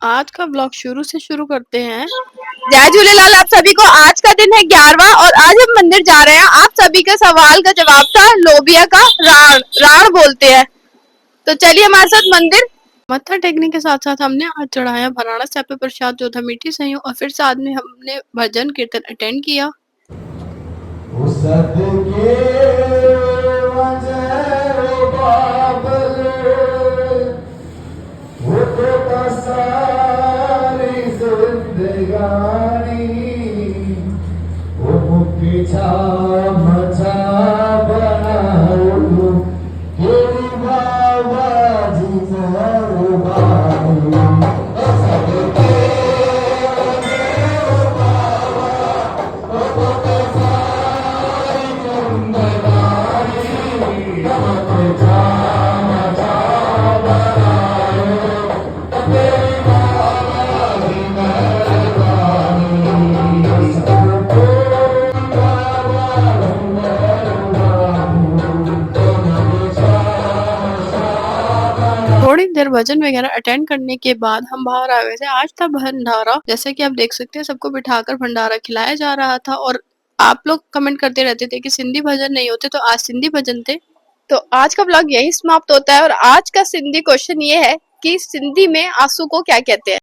आज का ब्लॉग शुरू से शुरू करते हैं। जय झूलेलाल आप सभी को। आज का दिन है 11वां और आज हम मंदिर जा रहे हैं। आप सभी का सवाल का जवाब था लोबिया का राण राण बोलते हैं। तो चलिए हमारे साथ मंदिर। मत्था टेकने के साथ साथ हमने आज चढ़ाया भराड़ा साहब पे प्रसाद जो था मीठी सइयों और फिर साथ में हमने भजन कीर्तन अटेंड किया। थोड़ी देर भजन वगैरह अटेंड करने के बाद हम बाहर आ गए थे। आज था भंडारा, जैसे कि आप देख सकते हैं सबको बिठाकर भंडारा खिलाया जा रहा था और आप लोग कमेंट करते रहते थे कि सिंधी भजन नहीं होते, तो आज सिंधी भजन थे। तो आज का ब्लॉग यही समाप्त होता है और आज का सिंधी क्वेश्चन ये है कि सिंधी में आंसू को क्या कहते हैं।